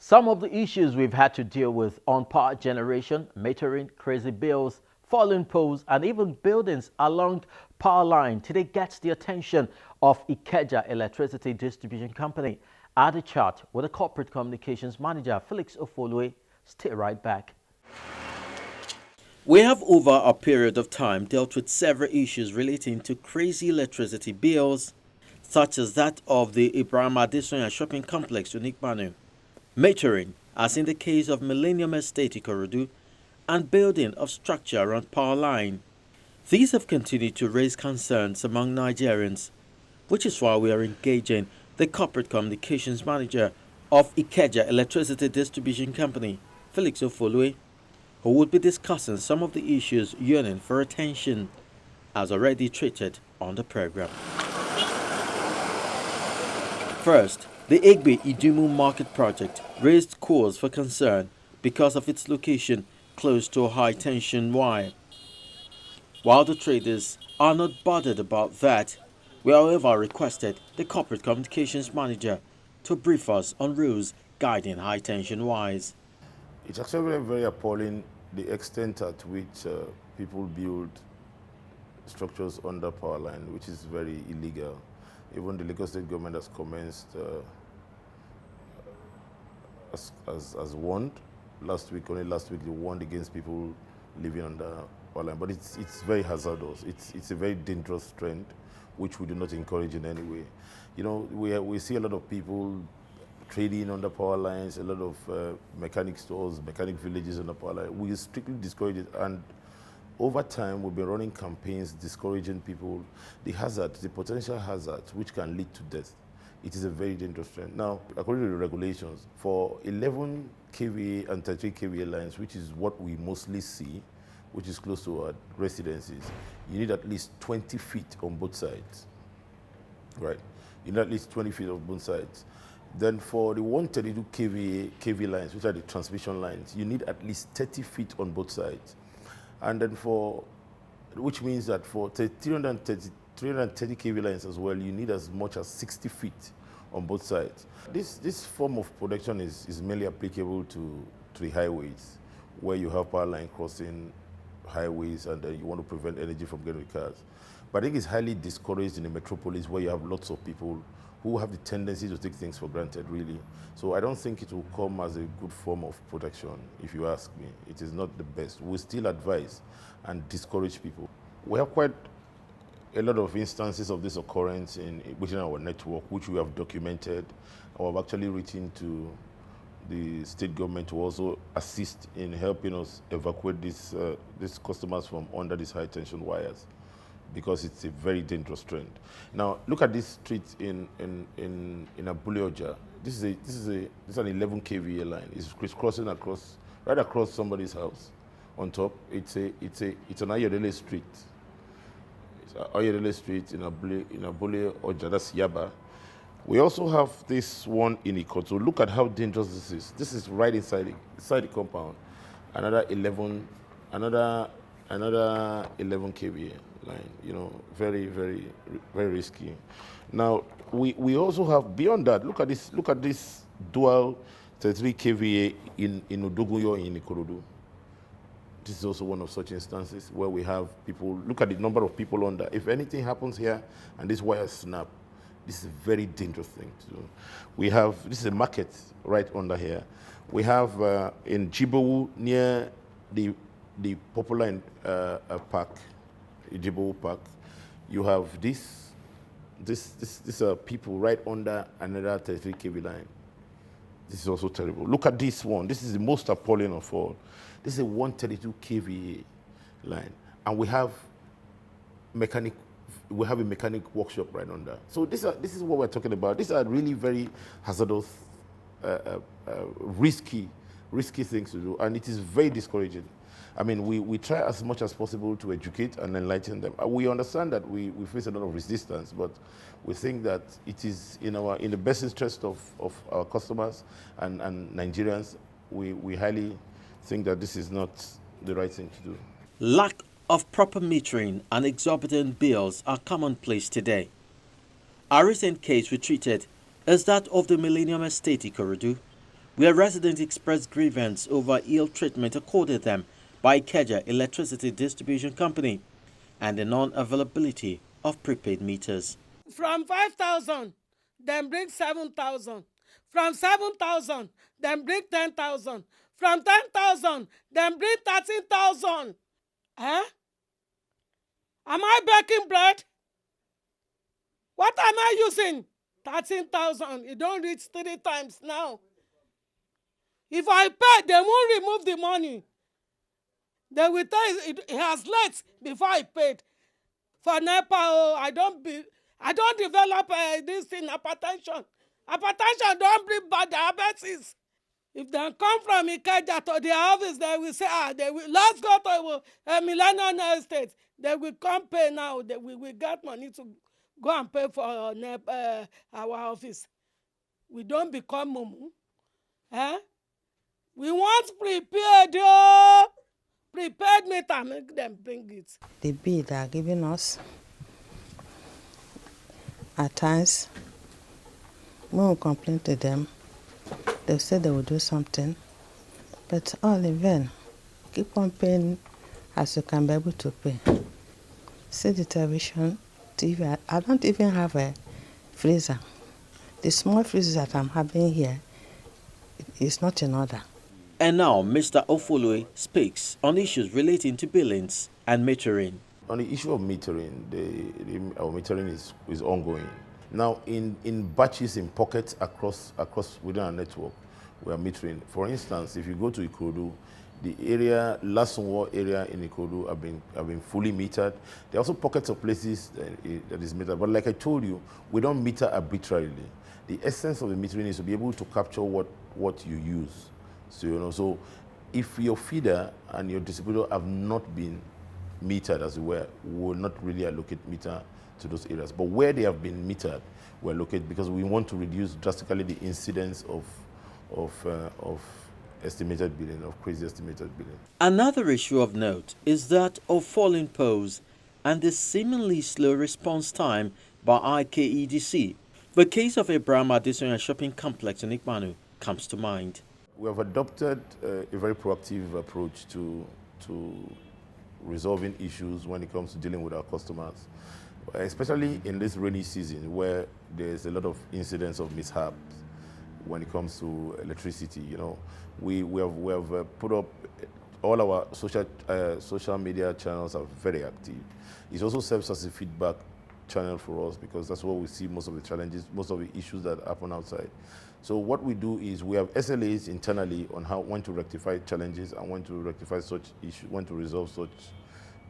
Some of the issues we've had to deal with on power generation, metering, crazy bills, fallen poles, and even buildings along power line today gets the attention of Ikeja Electricity Distribution Company. At the chat with the Corporate Communications Manager, Felix Ofolue. Stay right back. We have over a period of time dealt with several issues relating to crazy electricity bills, such as that of the Ibrahim Adesoya Shopping Complex, Unikbanu, metering, as in the case of Millennium Estate Ikorodu, and building of structure around power line. These have continued to raise concerns among Nigerians, which is why we are engaging the Corporate Communications Manager of Ikeja Electricity Distribution Company, Felix Ofolue, who would be discussing some of the issues yearning for attention, as already treated on the program. First, the Egbe Idumu Market Project raised cause for concern because of its location close to a high-tension wire. While the traders are not bothered about that, we however requested the Corporate Communications Manager to brief us on rules guiding high-tension wires. It's actually very, very appalling the extent at which people build structures under power line, which is very illegal. Even the Lagos State government has commenced as warned last week. Only last week they warned against people living under power line. But it's very hazardous. It's a very dangerous trend, which we do not encourage in any way. You know, we see a lot of people trading under power lines, a lot of mechanic stores, mechanic villages under power line. We strictly discourage it, and over time we've been running campaigns discouraging people. The hazard, the potential hazard, which can lead to death. It is a very dangerous trend. Now, according to the regulations, for 11 kVA and 33 kVA lines, which is what we mostly see, which is close to our residences, you need at least 20 feet on both sides, right? You need at least 20 feet on both sides. Then for the 132 kV lines, which are the transmission lines, you need at least 30 feet on both sides. And then which means that for 330 kV lines as well, you need as much as 60 feet on both sides. This form of protection is mainly applicable to the highways, where you have power line crossing highways and you want to prevent energy from getting to cars. But I think it's highly discouraged in the metropolis, where you have lots of people who have the tendency to take things for granted, really. So I don't think it will come as a good form of protection, if you ask me. It is not the best. We still advise and discourage people. We have quite a lot of instances of this occurrence within our network, which we have documented. We have actually written to the state government to also assist in helping us evacuate these customers from under these high tension wires, because it's a very dangerous trend. Now, look at this street in Abuleoja. This is an 11 kVA line. It's crossing right across somebody's house. On top, it's an Ayodele street. It's Ayodele Street in Abuleoja. That's Yaba. We also have this one in Ikoto. Look at how dangerous this is. This is right inside the compound. Another 11 kVA line, you know, very, very, very risky. Now, we also have, beyond that, look at this dual 33 kVA in Odogunyo in Ikorodu. This is also one of such instances where we have people, look at the number of people under. If anything happens here and this wire snap, this is a very dangerous thing to do. This is a market right under here. We have in Jibowu, near the popular park, Ijibo Park, you have these are people right under another 33 kV line. This is also terrible. Look at this one. This is the most appalling of all. This is a 132 kVA line, and we have a mechanic workshop right under. So this is what we're talking about. These are really very hazardous, risky things to do, and it is very discouraging. I mean, we try as much as possible to educate and enlighten them. We understand that we face a lot of resistance, but we think that it is in the best interest of our customers and Nigerians. We highly think that this is not the right thing to do. Lack of proper metering and exorbitant bills are commonplace today. A recent case we treated is that of the Millennium Estate Ikorodu, where residents expressed grievance over ill treatment accorded them by Ikeja Electricity Distribution Company and the non-availability of prepaid meters. From 5,000, then bring 7,000. From 7,000, then bring 10,000. From 10,000, then bring 13,000. Huh? Am I baking bread? What am I using? 13,000. It don't reach 3 times now. If I pay, they won't remove the money. They will tell you it has late before I paid. For NEPA, I don't develop this thing, hypertension. Hypertension don't bring bad diabetes. If they come from Ikeja to their office, they will say, let's go to Millennium Estate. They will come pay now. We will get money to go and pay for our office. We don't become mumu. Eh? We want prepared, prepared meter, make them bring it. The bill they are giving us, at times, when we complain to them, they say they will do something, but all in vain. Keep on paying as you can be able to pay. See the television, TV. I don't even have a freezer. The small freezer that I'm having here is not in order. And now Mr. Ofolue speaks on issues relating to billings and metering. On the issue of metering, our metering is ongoing. Now, in batches, in pockets across within our network, we are metering. For instance, if you go to Ikorodu, the area, Lasonwo area in Ikorodu have been fully metered. There are also pockets of places that is metered. But like I told you, we don't meter arbitrarily. The essence of the metering is to be able to capture what you use. So, so if your feeder and your distributor have not been metered, as it were, we will not really allocate meter to those areas. But where they have been metered, we allocate because we want to reduce drastically the incidence of estimated billing, of crazy estimated billing. Another issue of note is that of falling poles and the seemingly slow response time by IKEDC. The case of Abraham Adesanya Shopping Complex in Ikmanu comes to mind. We have adopted a very proactive approach to resolving issues when it comes to dealing with our customers, especially in this rainy season where there's a lot of incidents of mishaps when it comes to electricity. We have put up all our social media channels are very active. It also serves as a feedback channel for us because that's where we see most of the challenges, most of the issues that happen outside. So what we do is we have SLAs internally on when to rectify challenges and when to rectify such issues, when to resolve such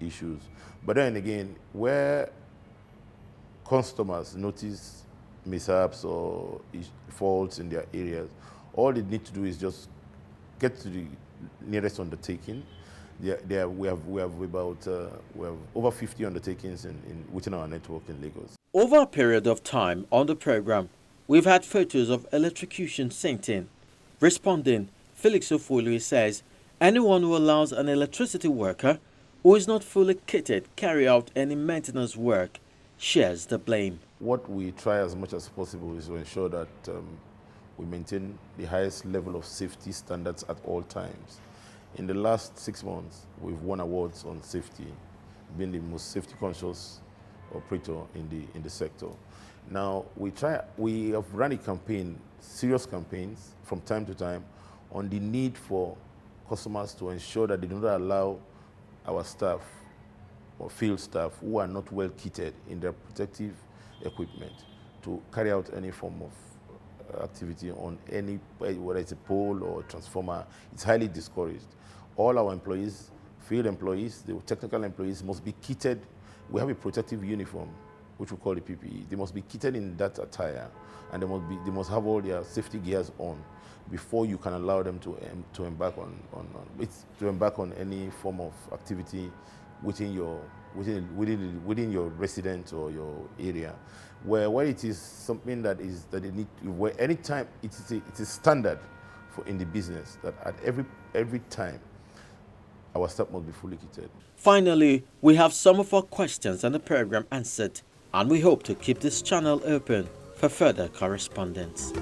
issues. But then again, where customers notice mishaps or faults in their areas, all they need to do is just get to the nearest undertaking. We have over 50 undertakings within our network in Lagos. Over a period of time on the program, we've had photos of electrocution sent in. Responding, Felix Ofolue says anyone who allows an electricity worker who is not fully kitted carry out any maintenance work shares the blame. What we try as much as possible is to ensure that we maintain the highest level of safety standards at all times. In the last 6 months, we've won awards on safety, being the most safety-conscious operator in the sector. Now, we have run a campaign, serious campaigns from time to time on the need for customers to ensure that they do not allow our staff or field staff who are not well kitted in their protective equipment to carry out any form of activity on any, whether it's a pole or a transformer. It's highly discouraged. All our employees, field employees, the technical employees must be kitted. We have a protective uniform, which we call the PPE. They must be kitted in that attire, and they must have all their safety gears on before you can allow them to embark on any form of activity within your residence or your area, where it is something that they need to, where anytime it is standard in the business that at every time our staff must be fully kitted. Finally, we have some of our questions on the program answered, and we hope to keep this channel open for further correspondence.